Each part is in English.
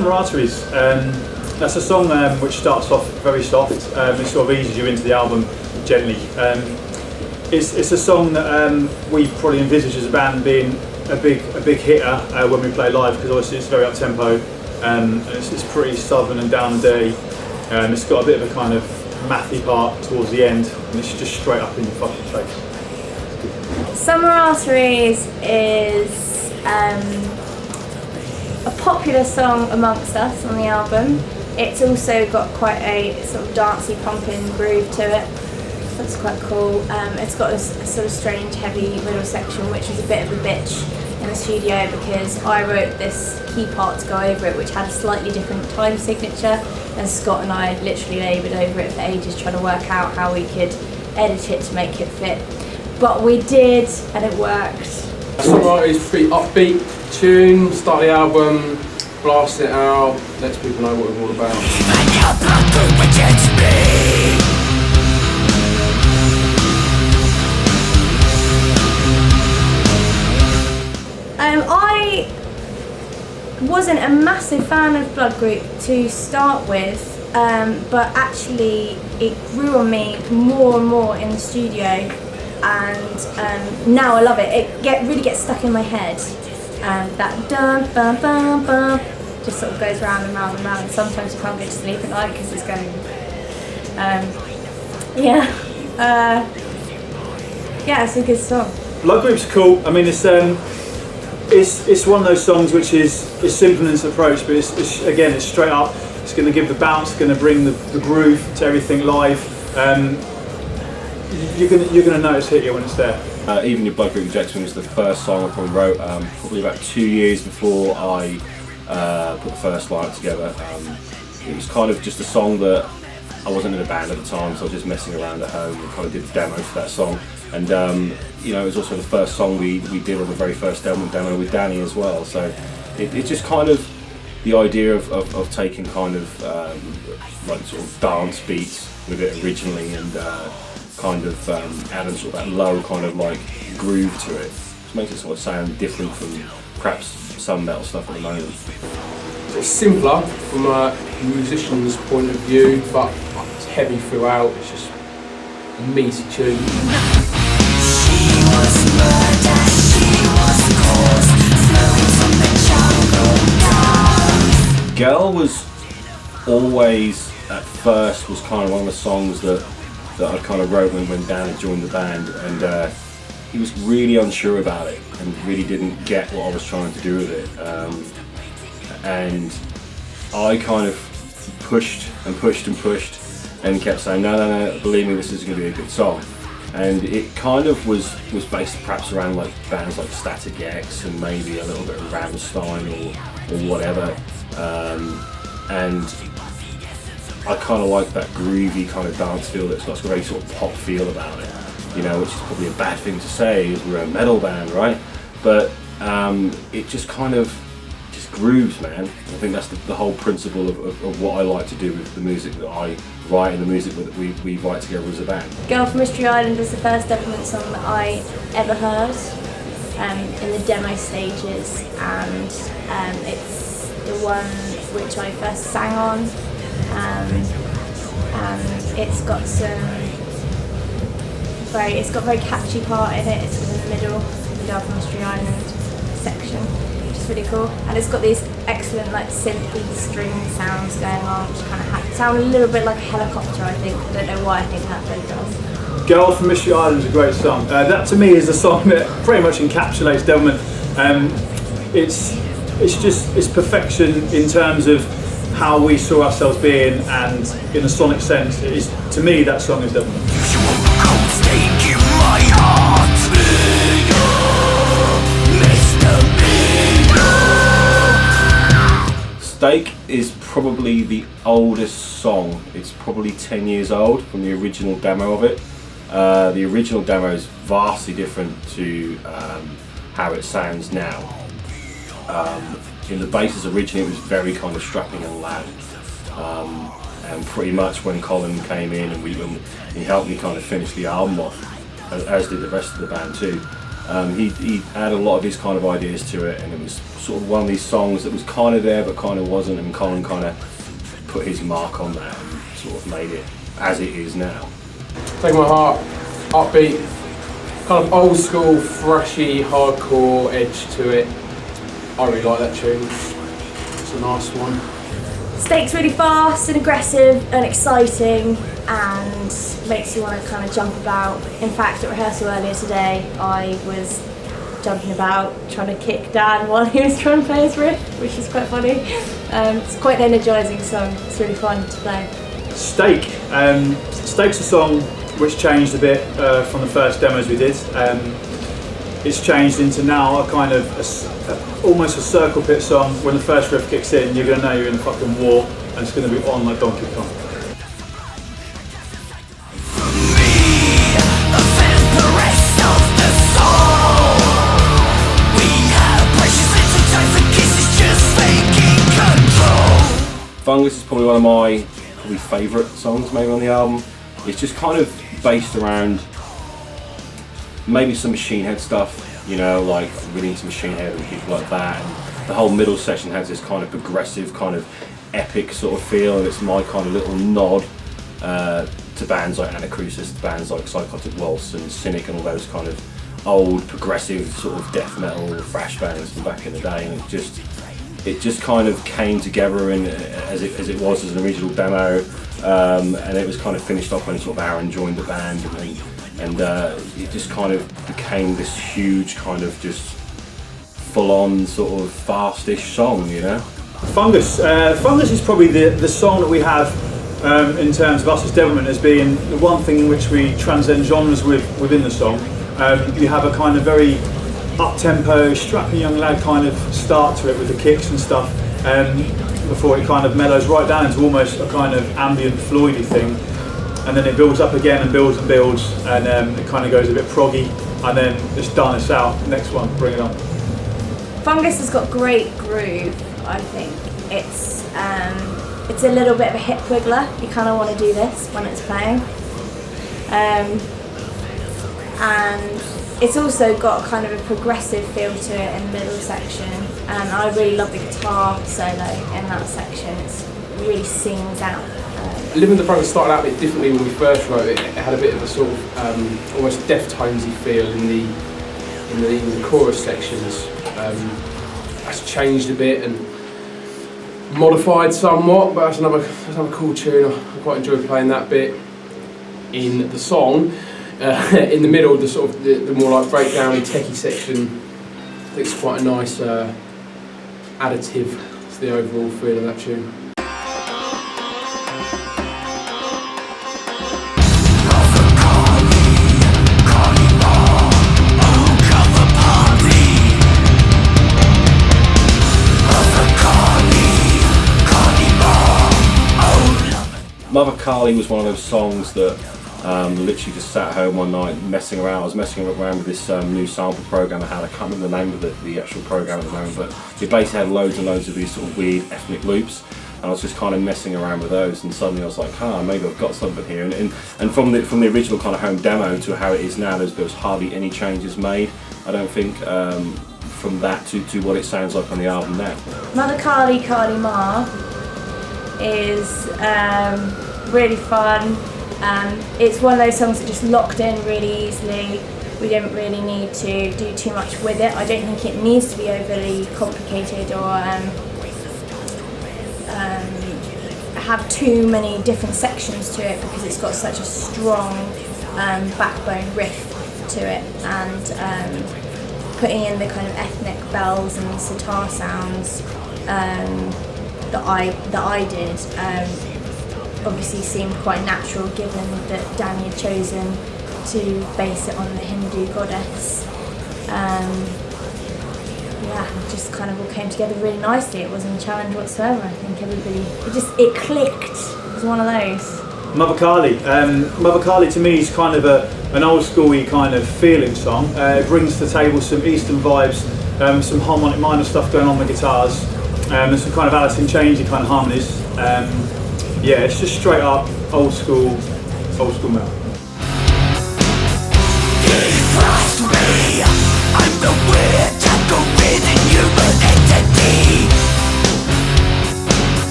Summer Arteries. That's a song which starts off very soft. It sort of eases you into the album gently. It's a song that we probably envisage as a band being a big hitter when we play live, because obviously it's very up tempo. It's pretty southern and down and dirty. It's got a bit of a kind of mathy part towards the end, and it's just straight up in your fucking face. Summer Arteries is a popular song amongst us on the album. It's also got quite a sort of dancey, pumping groove to it. That's quite cool. It's got a sort of strange, heavy middle section, which is a bit of a bitch in the studio, because I wrote this key part to go over it, which had a slightly different time signature, and Scott and I literally laboured over it for ages trying to work out how we could edit it to make it fit. But we did, and it worked. Summer Arteries is a pretty upbeat tune. Start the album, blast it out, lets people know what we're all about. I wasn't a massive fan of Blood Group to start with, but actually it grew on me more and more in the studio, and now I love it. It really gets stuck in my head. That dun bum bum bum just sort of goes round and round and round, and sometimes you can't get to sleep at night because it's going. It's a good song. Blood Group's cool. I mean, it's one of those songs which is simple in its approach, but it's straight up. It's going to give the bounce, going to bring the groove to everything live. You're going to notice it when it's there. Even Your Blood Group Rejection was the first song I probably wrote, probably about 2 years before I put the first lineup together. It was kind of just a song that I wasn't in a band at the time, so I was just messing around at home and kind of did the demo for that song. And it was also the first song we did on the very first Devilment demo with Danny as well. So it's just kind of the idea of taking kind of like sort of dance beats with it originally, and kind of adding sort of that low kind of like groove to it. It makes it sort of sound different from perhaps some metal stuff at the moment. It's simpler from a musician's point of view, but it's heavy throughout. It's just a meaty tune. Girl was always, at first, was kind of one of the songs that I kind of wrote when Dan had joined the band, and he was really unsure about it and really didn't get what I was trying to do with it. And I kind of pushed and pushed and pushed and kept saying, no, believe me, this is going to be a good song. And it kind of was based perhaps around like bands like Static X and maybe a little bit of Rammstein or whatever. And I kind of like that groovy kind of dance feel that's got a very sort of pop feel about it, which is probably a bad thing to say as we're a metal band, right? But it just kind of grooves, man. I think that's the whole principle of what I like to do with the music that I write and the music that we write together as a band. Girl from Mystery Island was the first Devilment song that I ever heard in the demo stages, and it's the one which I first sang on, and it's got a very catchy part in it. It's in the middle of the Girl from Mystery Island section, which is really cool, and it's got these excellent like synthy string sounds going on, which kind of sound a little bit like a helicopter. I think, I don't know why I think that, but it does. Girl from Mystery Island is a great song. That to me is a song that pretty much encapsulates Devilment. It's perfection in terms of how we saw ourselves being, and in a sonic sense, to me that song is Devilment. Stake is probably the oldest song. It's probably 10 years old from the original demo of it. The original demo is vastly different to how it sounds now. In the basses originally it was very kind of strapping and loud. And pretty much when Colin came in and he helped me kind of finish the album off, as did the rest of the band too, He had a lot of his kind of ideas to it, and it was sort of one of these songs that was kind of there but kind of wasn't, and Colin kind of put his mark on that and sort of made it as it is now. Take My Heart, upbeat, kind of old school, thrashy, hardcore edge to it. I really like that tune. It's a nice one. Stakes really fast and aggressive and exciting, and makes you want to kind of jump about. In fact, at rehearsal earlier today, I was jumping about trying to kick Dan while he was trying to play his riff, which is quite funny. It's quite an energising song. It's really fun to play. Stake. Stake's a song which changed a bit from the first demos we did. It's changed into now a kind of almost a circle pit song. When the first riff kicks in, you're going to know you're in a fucking war, and it's going to be on like Donkey Kong. Fungus is probably one of my favourite songs maybe on the album. It's just kind of based around maybe some Machine Head stuff, you know, like really into Machine Head and people like that. And the whole middle section has this kind of progressive, kind of epic sort of feel, and it's my kind of little nod to bands like Anacrusis, to bands like Psychotic Waltz and Cynic and all those kind of old progressive sort of death metal thrash bands from back in the day. And it just kind of came together in, as it was as an original demo, and it was kind of finished off when sort of Aaron joined the band, and it just kind of became this huge kind of just full-on sort of fastish song, you know. Fungus is probably the song that we have in terms of us as Devilment as being the one thing in which we transcend genres within the song. You have a kind of very up-tempo, strapping young lad kind of start to it with the kicks and stuff, before it kind of mellows right down into almost a kind of ambient Floydy thing, and then it builds up again and builds, and it kind of goes a bit proggy, and then just done us out. Next one, bring it on. Fungus has got great groove, I think. It's a little bit of a hip wiggler. You kind of want to do this when it's playing. And it's also got kind of a progressive feel to it in the middle section. And I really love the guitar solo in that section. It really sings out. Living the Fungus started out a bit differently when we first wrote it. It had a bit of a sort of almost Deftonesy feel in the chorus sections. That's changed a bit and modified somewhat, but that's another cool tune. I quite enjoy playing that bit in the song. In the middle, the sort of the more like breakdown and techie section, I think it's quite a nice additive to the overall feel of that tune. Mother Kali was one of those songs that literally just sat home one night messing around. I was messing around with this new sample program I had. I can't remember the name of the actual program at the moment, but it basically had loads and loads of these sort of weird ethnic loops, and I was just kind of messing around with those, and suddenly I was like, maybe I've got something here. And from the original kind of home demo to how it is now, there was hardly any changes made, I don't think, from that to what it sounds like on the album now. Mother Kali Kali Ma is really fun. It's one of those songs that just locked in really easily. We didn't really need to do too much with it. I don't think it needs to be overly complicated or have too many different sections to it, because it's got such a strong backbone riff to it, and putting in the kind of ethnic bells and sitar sounds that I did obviously seemed quite natural, given that Danny had chosen to base it on the Hindu goddess. It just kind of all came together really nicely. It wasn't a challenge whatsoever. I think it clicked. It was one of those. Mother Kali to me is kind of an old school-y kind of feeling song. It brings to the table some Eastern vibes, some harmonic minor stuff going on with guitars, and some kind of Alice in Chainsy kind of harmonies. It's just straight up old school metal.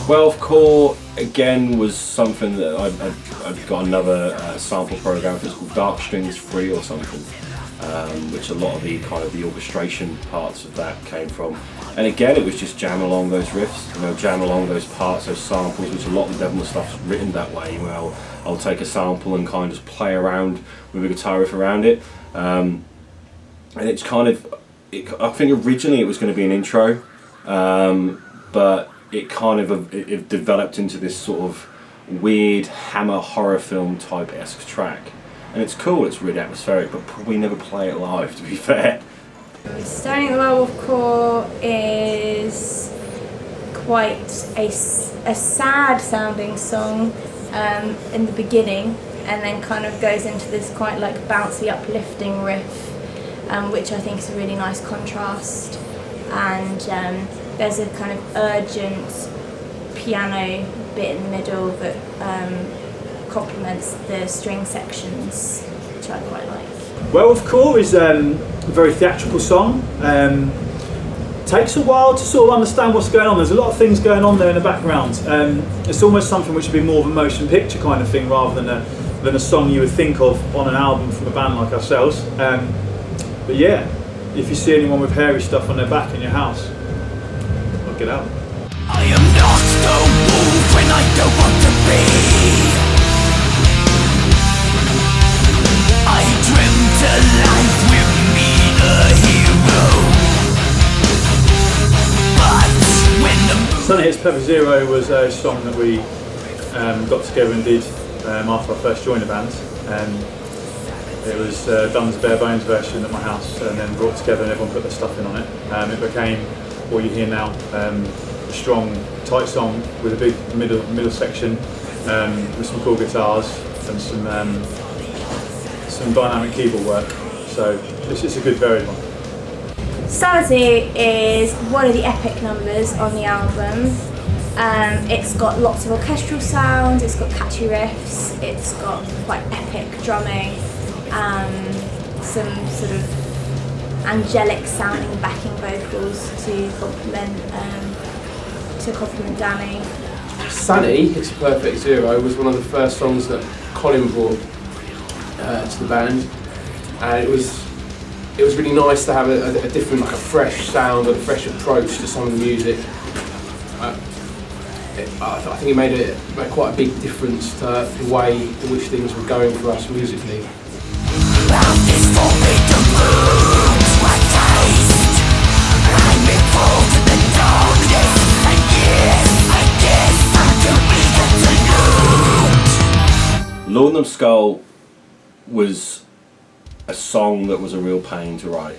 Wolfcore again was something that I've got another sample program. It's called Dark Strings Free or something, which a lot of the kind of the orchestration parts of that came from. And again, it was just jam along those riffs, you know, jam along those parts, those samples, which a lot of the Devilment stuff's written that way. Well, I'll take a sample and kind of play around with a guitar riff around it, and it's kind of, I think originally it was going to be an intro, but it kind of it developed into this sort of weird Hammer horror film type-esque track. And it's cool, it's really atmospheric, but probably never play it live, to be fair. Standing the Wolfcore is quite a sad sounding song in the beginning, and then kind of goes into this quite like bouncy uplifting riff, which I think is a really nice contrast. And there's a kind of urgent piano bit in the middle that complements the string sections, which I quite like. Wolfcore is a very theatrical song. Takes a while to sort of understand what's going on. There's a lot of things going on there in the background. It's almost something which would be more of a motion picture kind of thing rather than a song you would think of on an album from a band like ourselves. But yeah, if you see anyone with hairy stuff on their back in your house, look it out. I am not the wolf when I don't want to be. I dreamt a life with me, a hero. But when the Sunny Hits Pepper Zero was a song that we got together and did after I first joined the band. It was done as a bare bones version at my house and then brought together and everyone put their stuff in on it. It became what you hear now, a strong, tight song with a big middle section with some cool guitars and some dynamic keyboard work. So it's just a good varied one. Sanity is one of the epic numbers on the album. It's got lots of orchestral sounds, it's got catchy riffs, it's got quite epic drumming, some sort of angelic sounding backing vocals to complement Danny. Sunny, It's a Perfect Zero, was one of the first songs that Colin brought to the band, and it was really nice to have a different, like a fresh sound, a fresh approach to some of the music. I think it made quite a big difference to the way in which things were going for us musically. Laudanum Skull was a song that was a real pain to write.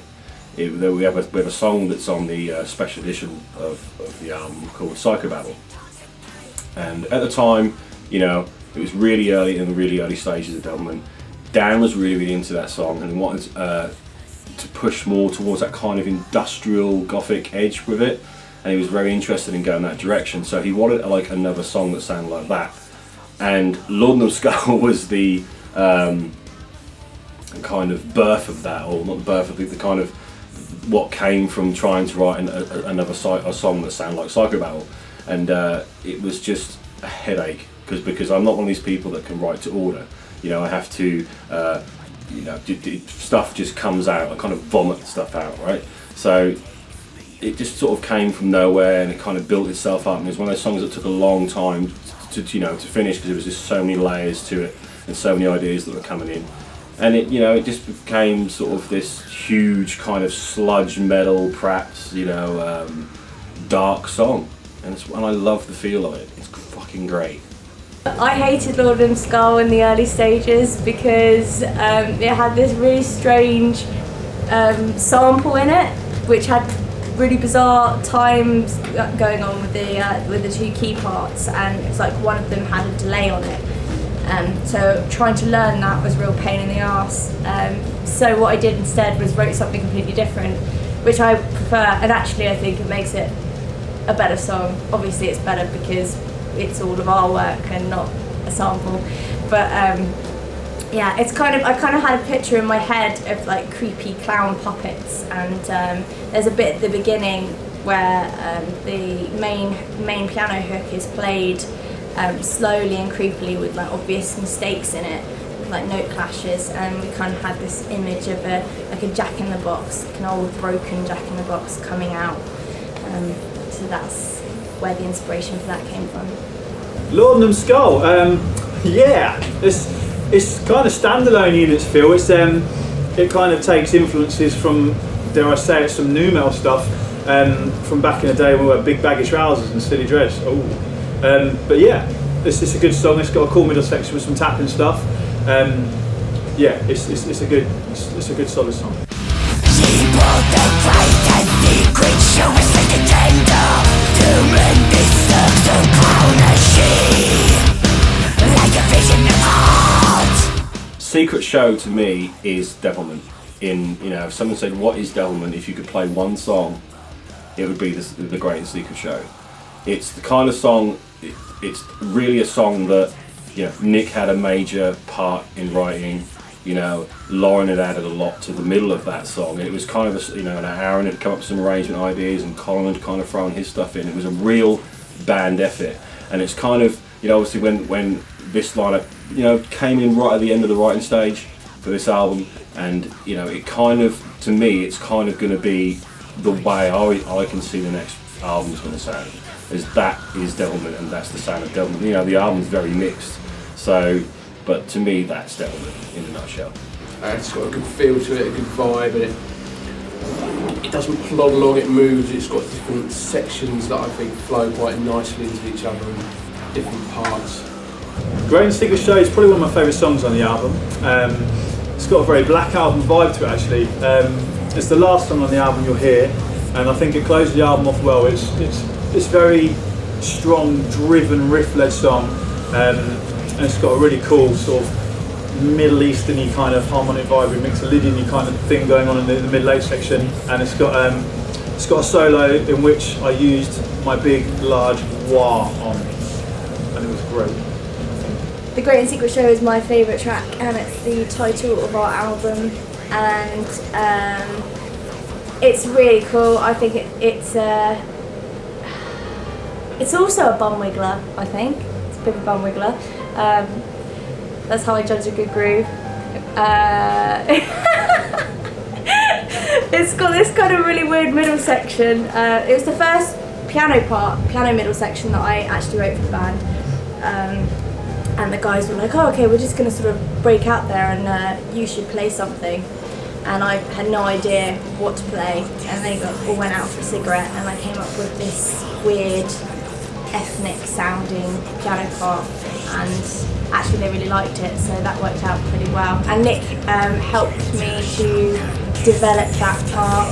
We have a song that's on the special edition of the album called Psychobabble. And at the time, you know, it was really early, in the really early stages of Devilment. Dan was really into that song and wanted to push more towards that kind of industrial gothic edge with it, and he was very interested in going that direction. So he wanted like another song that sounded like that. And Laudanum Skull was the kind of birth of that, or not the birth of the kind of what came from trying to write another song that sounded like Psychobabble. And it was just a headache because I'm not one of these people that can write to order. You know, I have to, stuff just comes out. I kind of vomit stuff out, right? So it just sort of came from nowhere, and it kind of built itself up. And it was one of those songs that took a long time to finish because there was just so many layers to it and so many ideas that were coming in. And it just became sort of this huge kind of sludge metal, perhaps, dark song. And I love the feel of it. It's fucking great. I hated Laudanum Skull in the early stages because it had this really strange sample in it, which had really bizarre times going on with the two key parts, and it's like one of them had a delay on it. So trying to learn that was a real pain in the arse. So what I did instead was wrote something completely different, which I prefer, and actually I think it makes it a better song. Obviously it's better because it's all of our work and not a sample, but yeah, I kind of had a picture in my head of like creepy clown puppets, and there's a bit at the beginning where the main piano hook is played slowly and creepily with like obvious mistakes in it, like note clashes, and we kind of had this image of a Jack in the Box, like an old broken Jack in the Box coming out. So that's where the inspiration for that came from. Laudanum Skull, yeah, it's kind of standalone in its feel. It kind of takes influences from, dare I say it, some nu metal stuff from back in the day when we were big baggy trousers and silly dreads. But yeah, it's a good song. It's got a cool middle section with some tapping stuff. Yeah, it's a good solid song. Secret Show to me is Devilment. If someone said what is Devilment, if you could play one song, it would be the Great Secret Show. It's the kind of song. It's really a song that Nick had a major part in writing. Lauren had added a lot to the middle of that song. It was kind of and Aaron had come up with some arrangement ideas, and Colin had kind of thrown his stuff in. It was a real band effort, and it's kind of obviously when this lineup came in right at the end of the writing stage for this album, and it kind of, to me, it's kind of going to be the way I can see the next album's going to sound. That is Devilment, and that's the sound of Devilment. The album's very mixed, but to me that's Devilment in a nutshell. It's got a good feel to it, a good vibe, and it doesn't plod along, it moves. It's got different sections that I think flow quite nicely into each other and different parts. Great Secret Show is probably one of my favourite songs on the album. It's got a very Black Album vibe to it actually. It's the last song on the album you'll hear, and I think it closes the album off well. It's very strong, driven, riff-led song, and it's got a really cool sort of Middle Eastern-y kind of harmonic vibe, Mixolydian-y kind of thing going on in the mid-late section, and it's got a solo in which I used my big, large wah on, and it was great. The Great and Secret Show is my favourite track, and it's the title of our album, and it's really cool. I think it's also a bum wiggler. I think it's a bit of a bum wiggler. That's how I judge a good groove. It's got this kind of really weird middle section. It was the first piano middle section that I actually wrote for the band. And the guys were like, oh, okay, we're just going to sort of break out there and you should play something. And I had no idea what to play. And they all went out for a cigarette, and I came up with this weird, ethnic sounding piano part. And actually they really liked it, so that worked out pretty well. And Nick helped me to develop that part